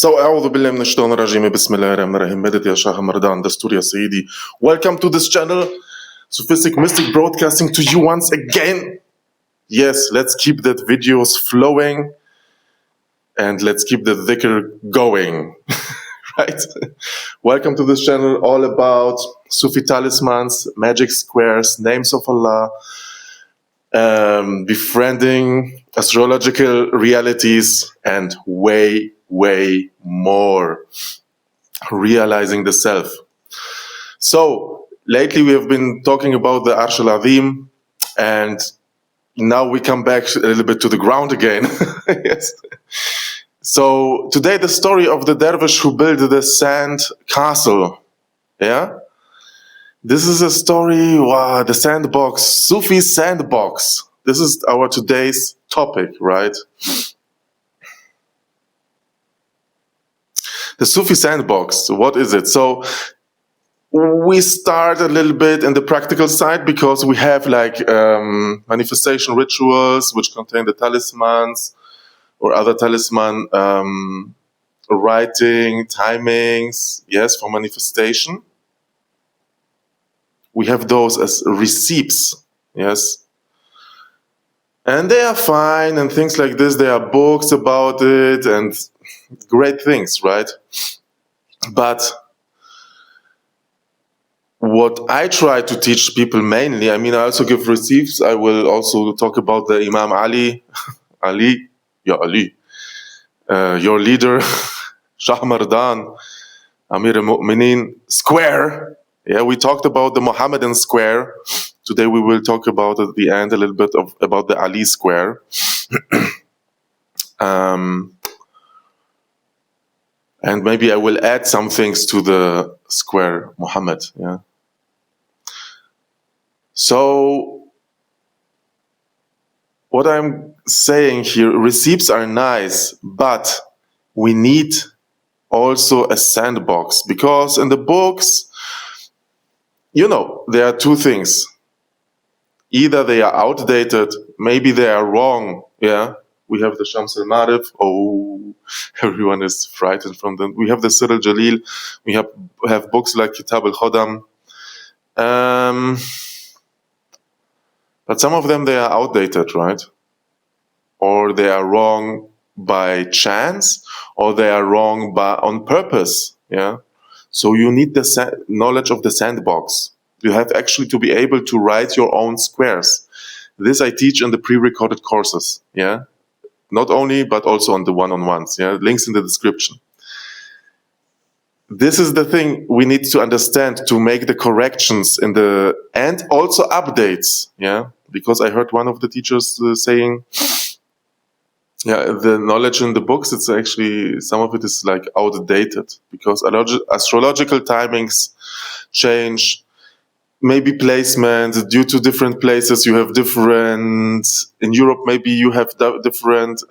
أعوذ بالله من الشيطان الرجيم بسم الله الرحمن الرحيم مدد يا شاه مردان دستور يا سيدي. Welcome to this channel, Sufistic Mystic broadcasting to you once again. Yes, let's keep that videos flowing and let's keep the dhikr going. Right? Welcome to this channel all about Sufi talismans, magic squares, names of Allah, befriending astrological realities, and way more, realizing the self. So lately we have been talking about the Arsh al-Azim, and now we come back a little bit to the ground again. Yes. So today the story of the dervish who built the sand castle. Yeah, this is a story. Wow, the sandbox, Sufi sandbox. This is our today's topic, right? The Sufi sandbox, what is it? So we start a little bit in the practical side because we have like manifestation rituals which contain the talismans or other talisman writing, timings, yes, for manifestation. We have those as receipts, yes. And they are fine and things like this. There are books about it and great things, right? But what I try to teach people mainly, I mean, I also give receipts. I will also talk about the Imam Ali, Ali, your leader, Shah Mardan, Amir al-Mu'mineen square. Yeah, we talked about the Mohammedan square. Today we will talk about at the end a little bit about the Ali square. And maybe I will add some things to the square Muhammad. Yeah. So what I'm saying here, receipts are nice, but we need also a sandbox, because in the books, you know, there are two things. Either they are outdated, maybe they are wrong. Yeah, we have the Shams al-Marif. Oh, everyone is frightened from them. We have the Sir al-Jalil. We have books like Kitab al-Khodam. But some of them, they are outdated, right? Or they are wrong by chance, or they are wrong on purpose. Yeah. So you need the knowledge of the sandbox. You have actually to be able to write your own squares. This I teach in the pre-recorded courses. Yeah. Not only, but also on the one-on-ones. Yeah. Links in the description. This is the thing we need to understand to make the corrections in the, and also updates. Yeah. Because I heard one of the teachers saying, yeah, the knowledge in the books, it's actually, some of it is like outdated because astrological timings change, maybe placements due to different places. You have different, in Europe, maybe you have different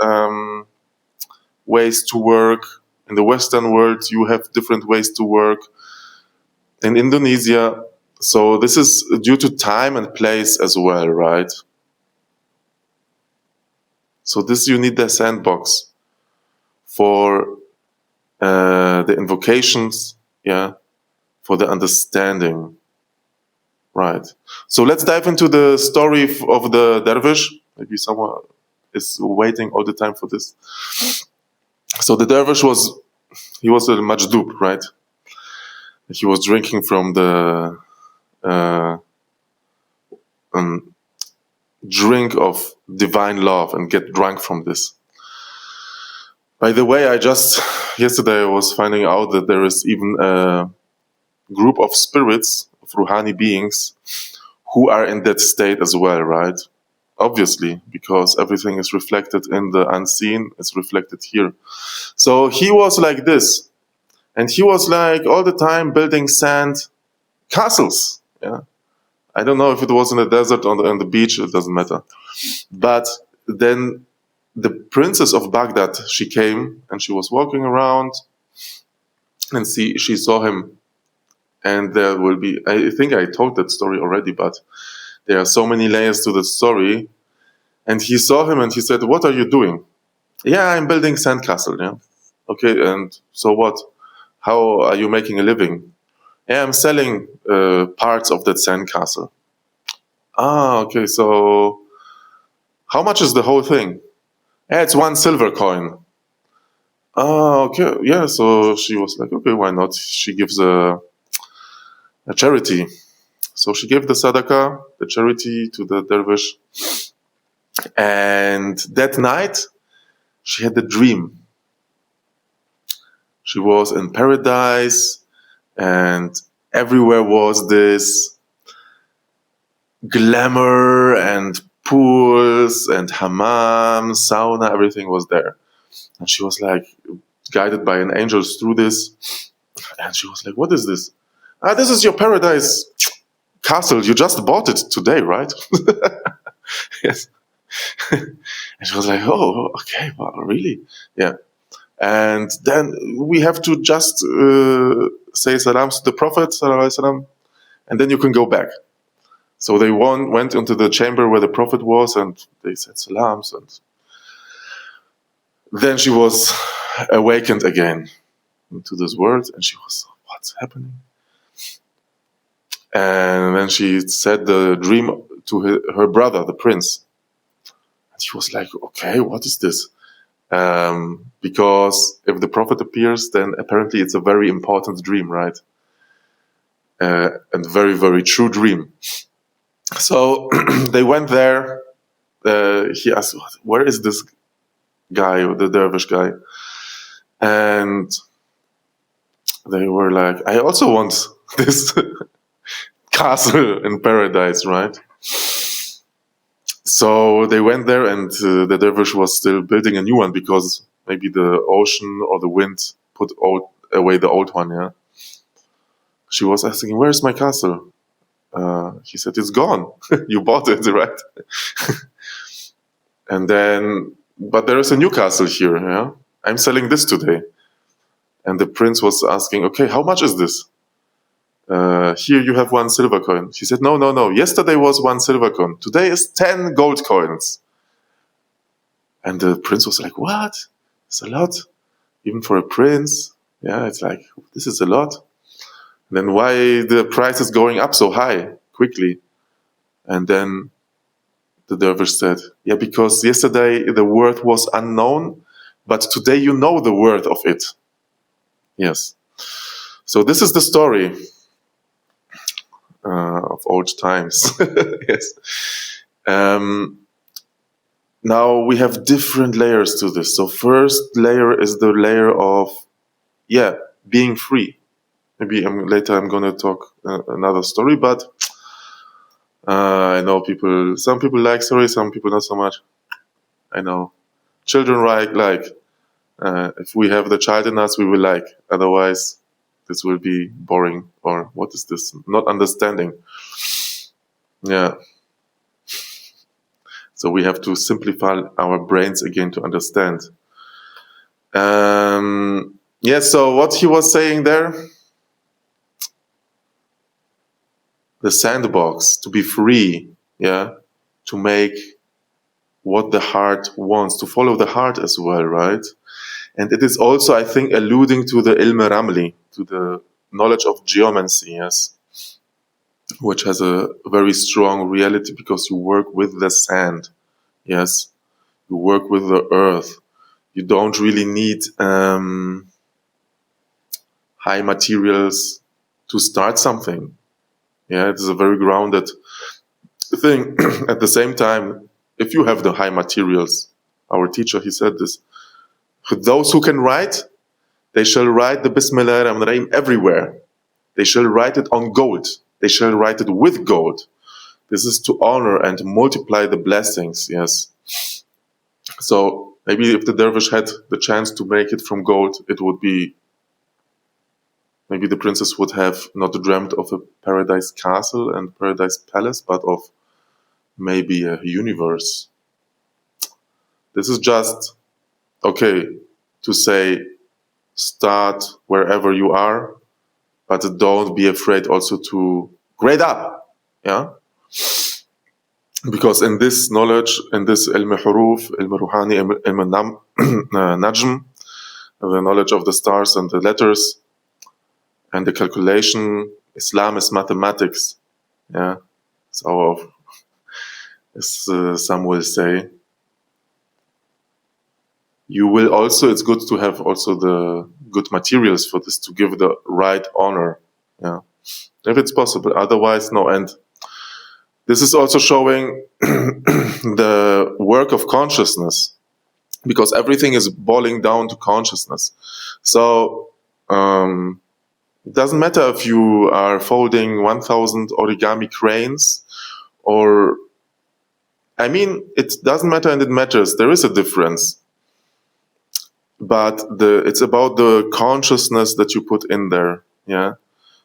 ways to work. In the Western world, you have different ways to work. In Indonesia, so this is due to time and place as well, right? So this, you need the sandbox for the invocations, yeah, for the understanding, right? So let's dive into the story of the dervish. Maybe someone is waiting all the time for this. So the dervish he was a majdub, right? He was drinking from the drink of divine love and get drunk from this. By the way, yesterday I was finding out that there is even a group of spirits, of Ruhani beings, who are in that state as well, right? Obviously, because everything is reflected in the unseen, it's reflected here. So he was like this, and he was like all the time building sand castles, yeah. I don't know if it was in the desert or on the beach, it doesn't matter. But then the princess of Baghdad, she came and she was walking around and she saw him. And there will be, I think I told that story already, but there are so many layers to the story. And he saw him and he said, "What are you doing?" "Yeah, I'm building sandcastle." Yeah. Okay, and so what? How are you making a living? Yeah, I'm selling parts of that sandcastle. Ah, okay, so how much is the whole thing? Yeah, it's 1 silver coin. Ah, okay, yeah, so she was like, okay, why not? She gives a charity. So she gave the sadaqah, the charity, to the dervish. And that night, she had a dream. She was in paradise, and everywhere was this glamour and pools and hammam, sauna, everything was there. And she was like guided by an angel through this. And she was like, what is this? Ah, this is your paradise castle. You just bought it today, right? Yes. And she was like, oh, okay, well, really? Yeah. And then we have to just say salams to the Prophet, sallallahu, and then you can go back. So they went into the chamber where the Prophet was, and they said salams, and then she was awakened again into this world, and she was, what's happening? And then she said the dream to her brother, the prince. And he was like, okay, what is this? Because if the Prophet appears, then apparently it's a very important dream, right? And very, very true dream. So they went there. He asked, where is this guy, the dervish guy? And they were like, I also want this castle in paradise, right? So they went there, and the dervish was still building a new one because maybe the ocean or the wind put away the old one, yeah? She was asking, where's my castle? He said, it's gone. You bought it, right? And then, but there is a new castle here, yeah? I'm selling this today. And the prince was asking, okay, how much is this? Here you have 1 silver coin. She said, no, no, no. Yesterday was 1 silver coin. Today is 10 gold coins. And the prince was like, what? It's a lot. Even for a prince. Yeah, it's like, this is a lot. And then why the price is going up so high quickly? And then the dervish said, yeah, because yesterday the worth was unknown, but today you know the worth of it. Yes. So this is the story of old times. Yes. Now we have different layers to this. So first layer is the layer of, yeah, being free. Maybe later I'm going to talk another story, but I know some people like stories, some people not so much. I know. Children like if we have the child in us, we will like. Otherwise, this will be boring. Or what is this? Not understanding. Yeah. So we have to simplify our brains again to understand. Yeah, so what he was saying there, the sandbox, to be free, yeah, to make what the heart wants, to follow the heart as well, right? And it is also, I think, alluding to the Ilm Ramli, to the knowledge of geomancy, yes, which has a very strong reality because you work with the sand, yes, you work with the earth. You don't really need high materials to start something. Yeah, it is a very grounded thing. At the same time, if you have the high materials, our teacher, he said this, those who can write, they shall write the Bismillah ar-Rahman ar-Rahim everywhere. They shall write it on gold. They shall write it with gold. This is to honor and multiply the blessings, yes. So maybe if the dervish had the chance to make it from gold, it would be, maybe the princess would have not dreamt of a paradise castle and paradise palace, but of maybe a universe. This is just, okay, to say, start wherever you are, but don't be afraid also to grade up, yeah? Because in this knowledge, in this Ilm Huruf, Ilm Ruhani, Ilm Najm, the knowledge of the stars and the letters and the calculation. Islam is mathematics. Yeah, so as some will say. You will also, it's good to have also the good materials for this to give the right honor. Yeah, if it's possible. Otherwise, no. And this is also showing the work of consciousness, because everything is boiling down to consciousness. So it doesn't matter if you are folding 1,000 origami cranes, or, I mean, it doesn't matter and it matters. There is a difference. But it's about the consciousness that you put in there. Yeah.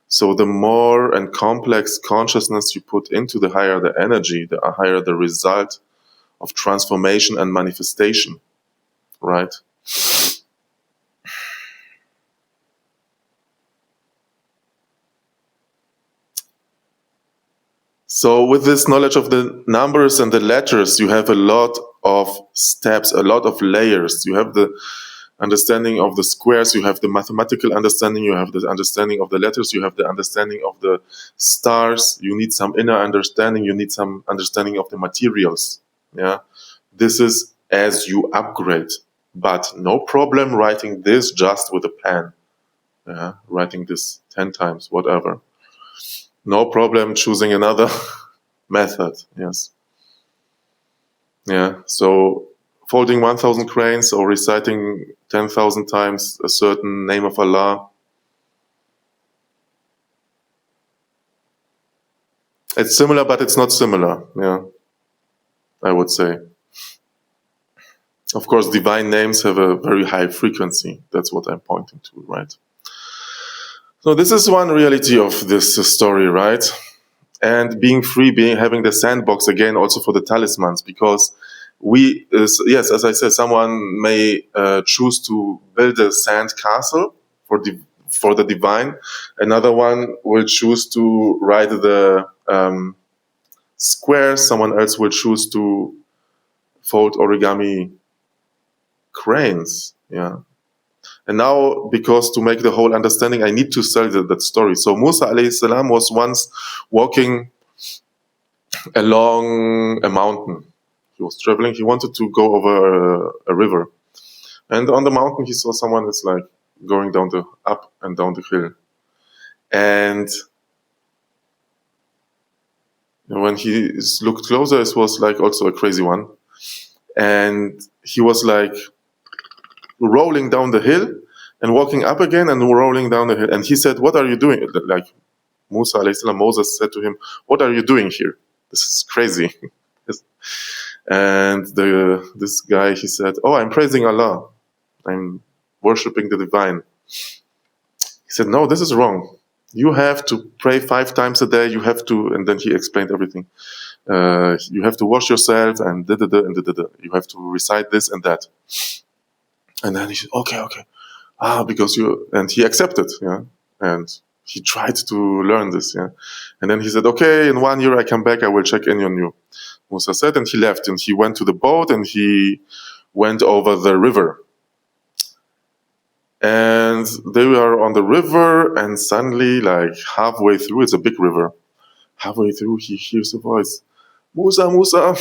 So the more and complex consciousness you put into, the higher the energy, the higher the result of transformation and manifestation, right? So with this knowledge of the numbers and the letters, you have a lot of steps, a lot of layers. You have the understanding of the squares, you have the mathematical understanding, you have the understanding of the letters, you have the understanding of the stars, you need some inner understanding, you need some understanding of the materials. Yeah, this is as you upgrade, but no problem writing this just with a pen. Yeah, writing this 10 times, whatever. No problem choosing another method. Yes. Yeah, so folding 1,000 cranes or reciting 10,000 times a certain name of Allah. It's similar, but it's not similar. Yeah, I would say. Of course, divine names have a very high frequency. That's what I'm pointing to, right? So this is one reality of this story, right? And being free, having the sandbox again, also for the talismans, because yes, as I said, someone may choose to build a sand castle for the divine. Another one will choose to write the squares. Someone else will choose to fold origami cranes. Yeah. And now, because to make the whole understanding, I need to tell that story. So Musa alayhi salam was once walking along a mountain. He was traveling. He wanted to go over a river, and on the mountain he saw someone that's like going up and down the hill. And when he looked closer, it was like also a crazy one, and he was like rolling down the hill and walking up again and rolling down the hill. And he said, "What are you doing?" Like Musa alayhi salam, Moses said to him, "What are you doing here? This is crazy." And this guy, he said, "Oh, I'm praising Allah. I'm worshiping the divine." He said, "No, this is wrong. You have to pray 5 times a day. You have to," and then he explained everything. You have to wash yourself and da-da-da and da-da-da. You have to recite this and that. And then he said, okay. Because and he accepted, yeah. And he tried to learn this, yeah. And then he said, okay, in 1 year I come back, I will check in on you. Musa said, and he left, and he went to the boat, and he went over the river. And they were on the river, and suddenly, like halfway through, it's a big river, halfway through, he hears a voice, "Musa, Musa."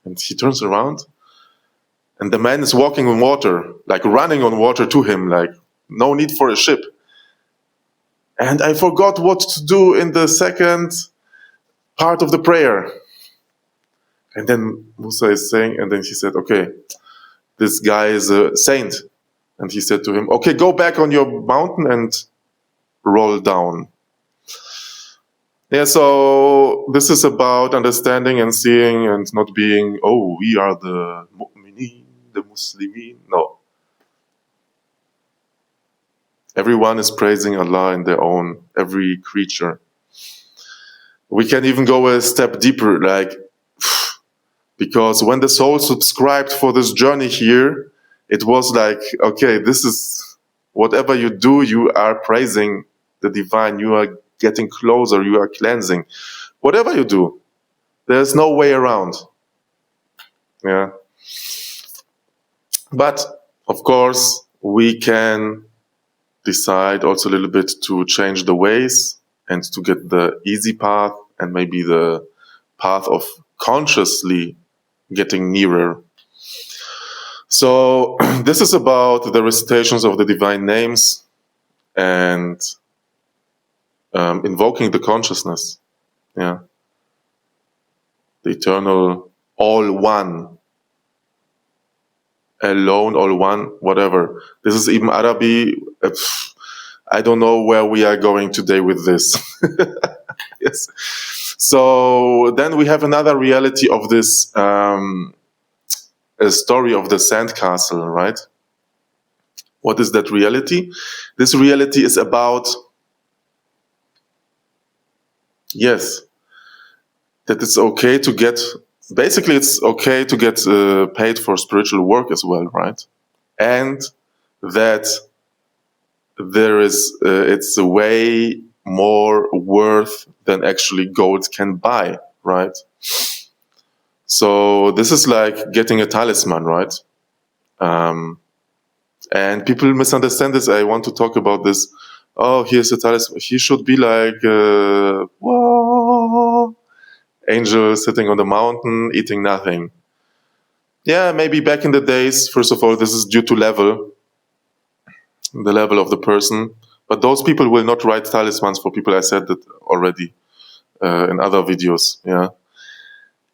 And he turns around, and the man is walking on water, like running on water to him, like no need for a ship. And I forgot what to do in the second part of the prayer. And then Musa is saying, and then he said, okay, this guy is a saint. And he said to him, okay, go back on your mountain and roll down. Yeah, so this is about understanding and seeing and not being, oh, we are the mu'mineen, the muslimin. No. Everyone is praising Allah in their own, every creature. We can even go a step deeper, like, because when the soul subscribed for this journey here, it was like, okay, this is, whatever you do, you are praising the divine, you are getting closer, you are cleansing. Whatever you do, there's no way around. Yeah. But Of course, we can decide also a little bit to change the ways and to get the easy path and maybe the path of consciously getting nearer. So this is about the recitations of the divine names and invoking the consciousness, yeah, the eternal all one, alone, all one, whatever. This is even Arabic. I don't know where we are going today with this. Yes. So then we have another reality of this a story of the sandcastle, right? What is that reality? This reality is about, yes, that it's okay to get, basically it's okay to get paid for spiritual work as well, right? And that there is, it's a way more worth than actually gold can buy, right? So this is like getting a talisman, right? And people misunderstand this. I want to talk about this. Oh, here's a talisman. He should be like whoa, angel sitting on the mountain eating nothing. Yeah, maybe back in the days. First of all, this is due to the level of the person. But those people will not write talismans for people. I said that already in other videos. Yeah.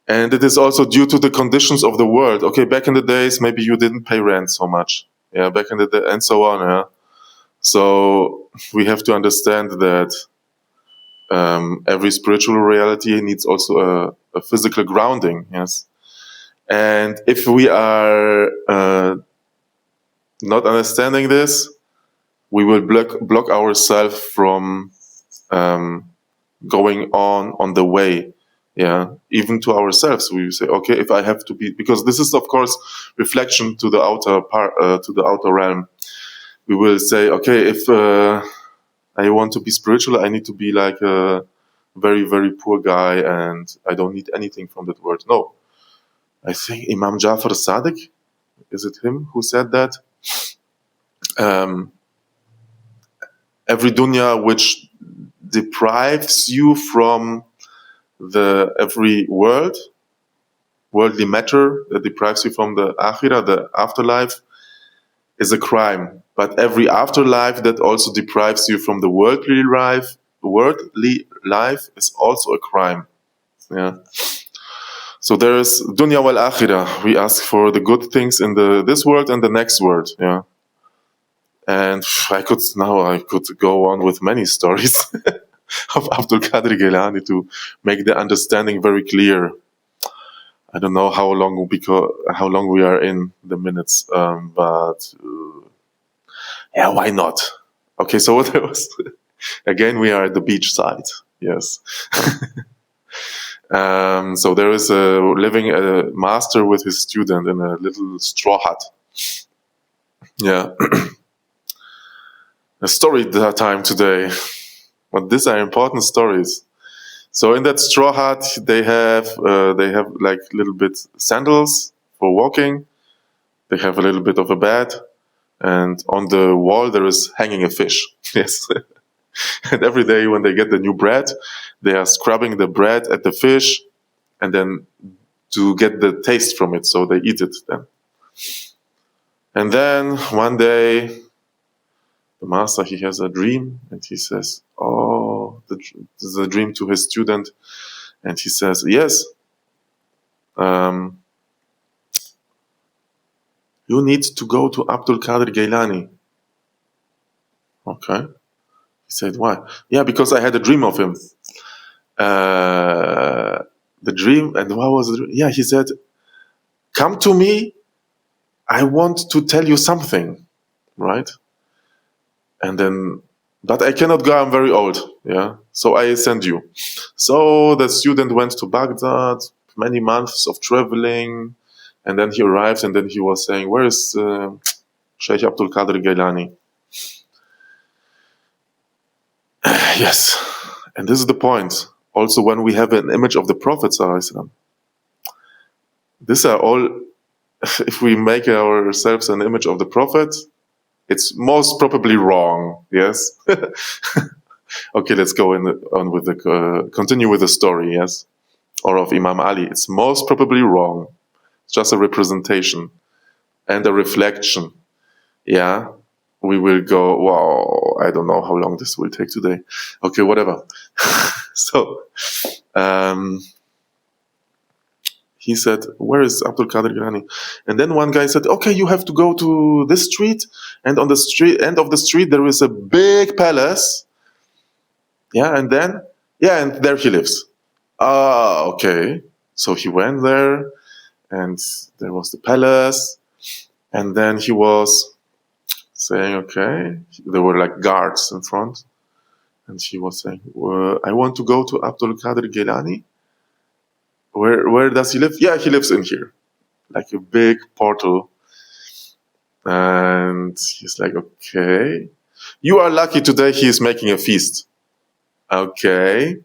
And it is also due to the conditions of the world. Okay, back in the days, maybe you didn't pay rent so much. Yeah, back in the day, and so on. Yeah. So we have to understand that every spiritual reality needs also a physical grounding. Yes. And if we are not understanding this, we will block ourselves from going on the way. Yeah, even to ourselves, we say, okay, if I have to be, because this is of course reflection to the outer part, to the outer realm. We will say, okay, if I want to be spiritual, I need to be like a very, very poor guy, and I don't need anything from that world. No, I think Imam Jafar Sadiq, is it him who said that? Every dunya which deprives you from the every worldly matter that deprives you from the akhirah, the afterlife, is a crime. But every afterlife that also deprives you from the worldly life is also a crime. Yeah. So there is dunya wal akhirah. We ask for the good things in this world and the next world. Yeah. And I could go on with many stories of Abdul Qadir Gilani to make the understanding very clear. I don't know how long we are in the minutes, but yeah, why not? Okay, so what was again? We are at the beach side. Yes. So there is living a master with his student in a little straw hut. Yeah. A story time today, but these are important stories. So in that straw hut, they have like little bit sandals for walking. They have a little bit of a bed, and on the wall there is hanging a fish. Yes. And every day when they get the new bread, they are scrubbing the bread at the fish, and then to get the taste from it, so they eat it then. And then one day, the master, he has a dream, and he says, "Oh, the dream to his student," and he says, "Yes, you need to go to Abdul Qadir Gilani." Okay. He said, "Why?" "Yeah, because I had a dream of him." The dream, and what was the dream? Yeah, he said, "Come to me. I want to tell you something," right? And then, "But I cannot go. I'm very old. Yeah, so I send you." So the student went to Baghdad, many months of traveling, and then he arrived, and then he was saying, "Where is Sheikh Abdul Qadir Gilani?" Yes, and this is the point. Also, when we have an image of the Prophet, these are all if we make ourselves an image of the Prophet, it's most probably wrong. Yes. Okay, let's go on with the continue with the story. Yes, or of Imam Ali. It's most probably wrong. It's just a representation and a reflection. Yeah, we will go. Wow, I don't know how long this will take today. Okay, whatever. So, he said, "Where is Abdul Qadir Gilani?" And then one guy said, "Okay, you have to go to this street, and on the end of the street there is a big palace. Yeah, and then and there he lives." Ah, okay. So he went there, and there was the palace, and then he was saying, "Okay." There were like guards in front, and he was saying, "I want to go to Abdul Qadir Gilani. Where does he live?" "Yeah, he lives in here." Like a big portal. And he's like, "Okay. You are lucky today he is making a feast." Okay.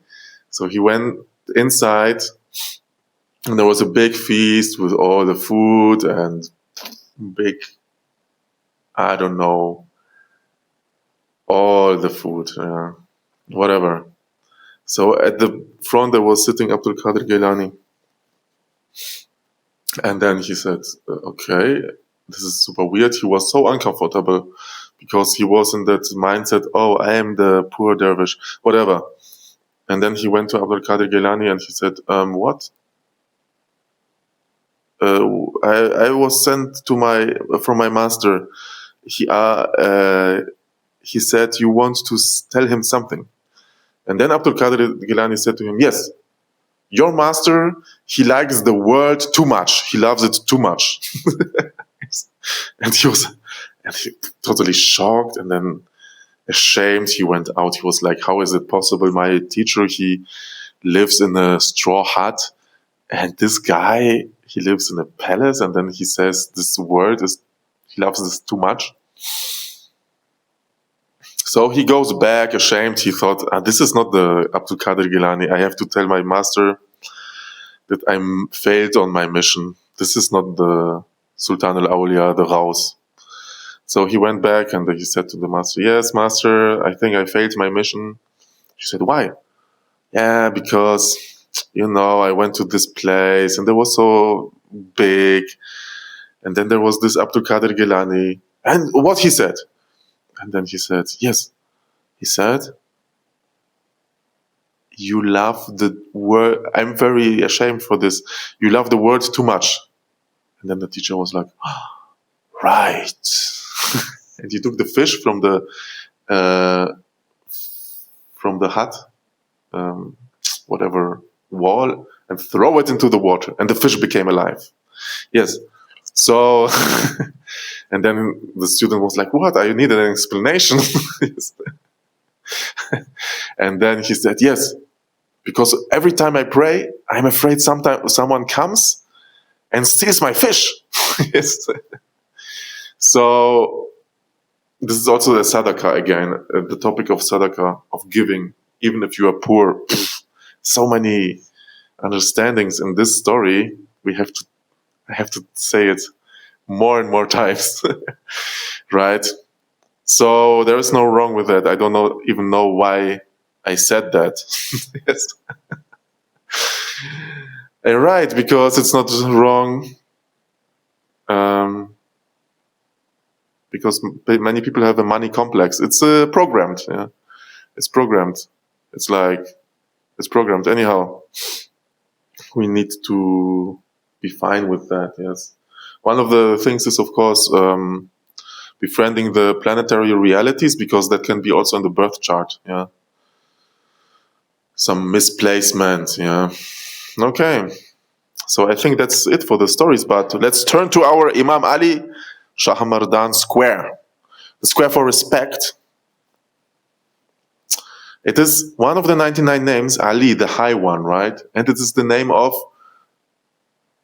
So he went inside, and there was a big feast with all the food and big, I don't know, all the food, whatever. So at the front there was sitting Abdul Qadir Gilani. And then he said, "Okay, this is super weird." He was so uncomfortable because he was in that mindset, "Oh, I am the poor dervish," whatever. And then he went to Abdul Qadir Gilani and he said, "What? I was sent to from my master. He said you want to tell him something." And then Abdul Qadir Gilani said to him, "Yes, your master, he likes the world too much. He loves it too much." And he was totally shocked and then ashamed. He went out. He was like, "How is it possible? My teacher, he lives in a straw hut, and this guy, he lives in a palace, and then he says this world he loves this too much." So he goes back ashamed. He thought, "This is not the Abdul Qadir Gilani. I have to tell my master that I'm failed on my mission. This is not the Sultan al-Awliya, the Raus." So he went back and he said to the master, "Yes, master, I think I failed my mission." He said, "Why?" "Yeah, because, I went to this place and it was so big. And then there was this Abdul Qadir Gilani." And what he said? And then he said, "Yes." He said, "You love the word. I'm very ashamed for this. You love the word too much." And then the teacher was like, "Right." And he took the fish from the hut, whatever wall, and throw it into the water, and the fish became alive. Yes. So, and then the student was like, "What? I needed an explanation." And then he said, "Yes, because every time I pray, I'm afraid someone comes and steals my fish." Yes. So this is also the sadaqah again, the topic of sadaqah, of giving, even if you are poor. So many understandings in this story. I have to say it more and more times, right? So there is no wrong with that. I don't even know why I said that. Yes. Right, because it's not wrong. Because many people have a money complex. It's programmed. Yeah, it's programmed. It's programmed. Anyhow, we need to be fine with that. Yes. One of the things is, of course, befriending the planetary realities, because that can be also in the birth chart. Yeah. Some misplacement. Yeah. Okay. So I think that's it for the stories. But let's turn to our Imam Ali Shah Mardan square. The square for respect. It is one of the 99 names, Ali, the high one, right? And it is the name of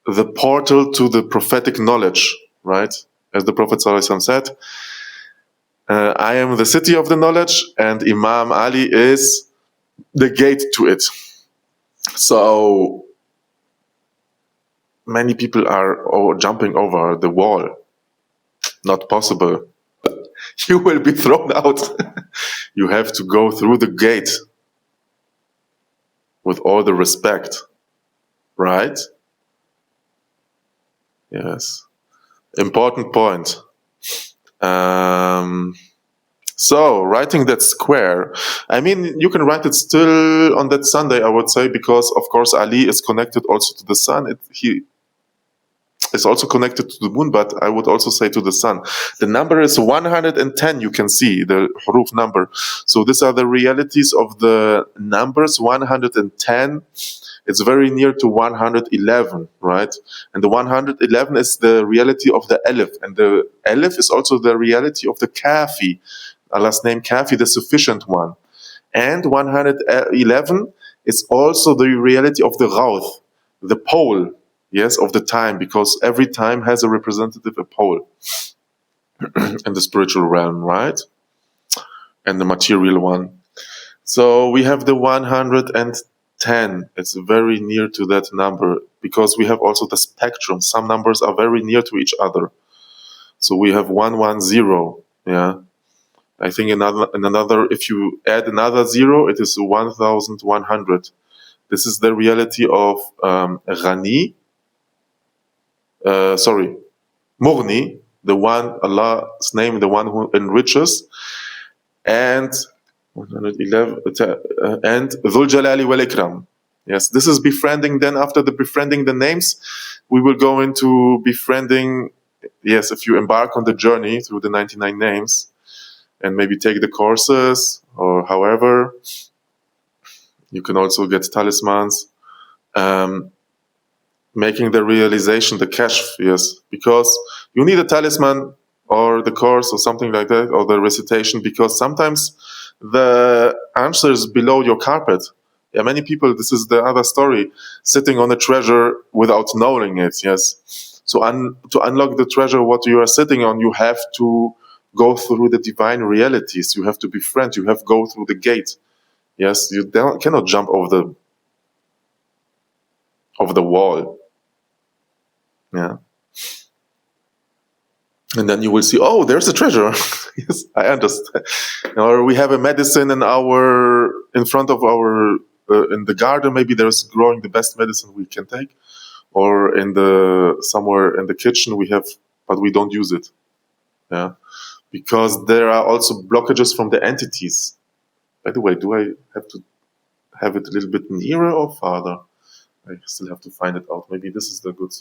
the portal to the prophetic knowledge, right? As the Prophet ﷺ said, "I am the city of the knowledge, and Imam Ali is the gate to it." So many people are jumping over the wall. Not possible. You will be thrown out. You have to go through the gate with all the respect, right? Yes. Important point. So writing that square, I mean, you can write it still on that Sunday, I would say, because of course Ali is connected also to the sun. He is also connected to the moon, but I would also say to the sun. The number is 110, you can see, the huruf number. So these are the realities of the numbers. 110, it's very near to 111, right? And the 111 is the reality of the Alif. And the Alif is also the reality of the Kafi. Allah's name Kafi, the sufficient one. And 111 is also the reality of the Ghawth, the pole, yes, of the time, because every time has a representative, a pole in the spiritual realm, right? And the material one. So we have the 110. It's very near to that number because we have also the spectrum. Some numbers are very near to each other. So we have 110, yeah. I think another, if you add another 0, it is 1,100. This is the reality of Ghani, Mughni, the one, Allah's name, the one who enriches, and 111, and Dhul Jalali wal Ikram. Yes, this is befriending. Then after the befriending the names, we will go into befriending, yes, if you embark on the journey through the 99 names, and maybe take the courses, or however, you can also get talismans, making the realization, the kashf, yes, because you need a talisman or the course or something like that, or the recitation, because sometimes the answer is below your carpet. Yeah, many people, this is the other story, sitting on a treasure without knowing it, yes. So to unlock the treasure, what you are sitting on, you have to go through the divine realities. You have to befriend. You have to go through the gate. Yes, you cannot jump over the wall. Yeah, and then you will see, oh, there's a treasure. Yes, I understand. Or we have a medicine in front of our in the garden. Maybe there's growing the best medicine we can take, or somewhere in the kitchen we have, but we don't use it. Yeah. Because there are also blockages from the entities. By the way, do I have to have it a little bit nearer or farther? I still have to find it out. Maybe this is the good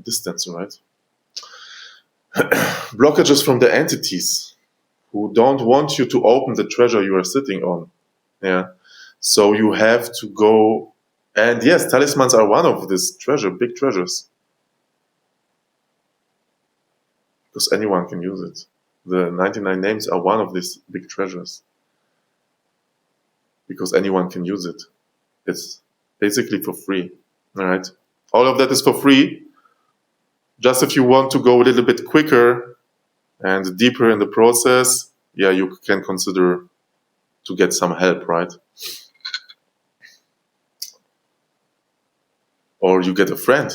distance, right? Blockages from the entities who don't want you to open the treasure you are sitting on. Yeah. So you have to go, and yes, talismans are one of these big treasures. Because anyone can use it. The 99 names are one of these big treasures. Because anyone can use it. It's basically for free. All right. All of that is for free. Just if you want to go a little bit quicker and deeper in the process, yeah, you can consider to get some help, right? Or you get a friend.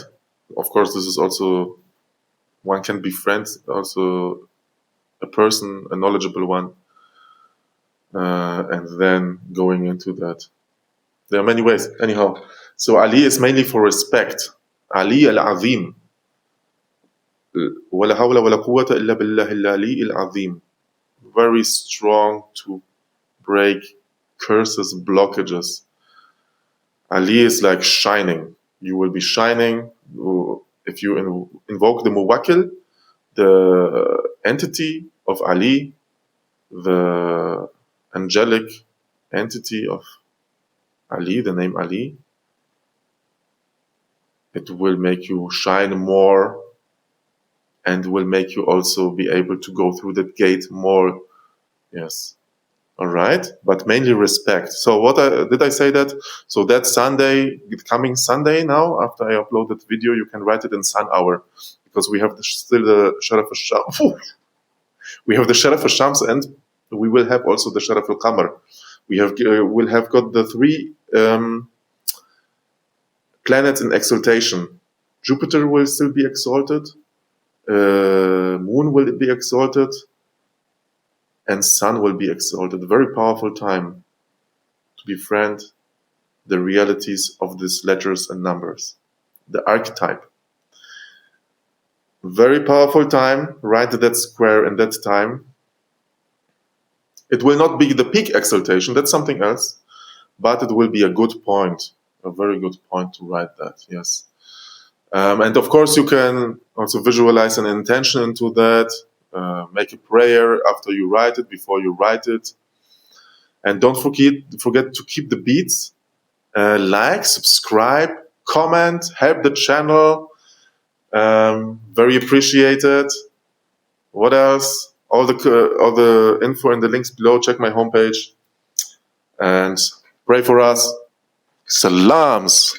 Of course, this is also, one can befriend also a person, a knowledgeable one, and then going into that. There are many ways. Anyhow, so Ali is mainly for respect. Ali al-Azim. وَلَا حَوْلَ وَلَا قُوَّةَ إِلَّا بِاللَّهِ الْعَلِيِّ الْعَظِيمِ. Very strong to break curses, blockages. Ali is like shining. You will be shining. If you invoke the Muwakkil, the entity of Ali, the angelic entity of Ali, the name Ali, it will make you shine more and will make you also be able to go through that gate more. Yes. All right. But mainly respect. So did I say that? So that Sunday, coming Sunday now, after I upload that video, you can write it in Sun Hour, because we have still the Sharaf al-Shams. We have the Sharaf al-Shams, and we will have also the Sharaf al-Qamar. We'll have got the 3 planets in exaltation. Jupiter will still be exalted, Moon will be exalted, and Sun will be exalted. Very powerful time to befriend the realities of these letters and numbers, the archetype. Very powerful time. Write that square in that time. It will not be the peak exaltation, that's something else, but it will be a good point, a very good point to write that, yes. And of course, you can also visualize an intention into that, make a prayer after you write it, before you write it. And don't forget to keep the beats. Like, subscribe, comment, help the channel. Very appreciated. What else? All the info in the links below. Check my homepage and pray for us. Salams.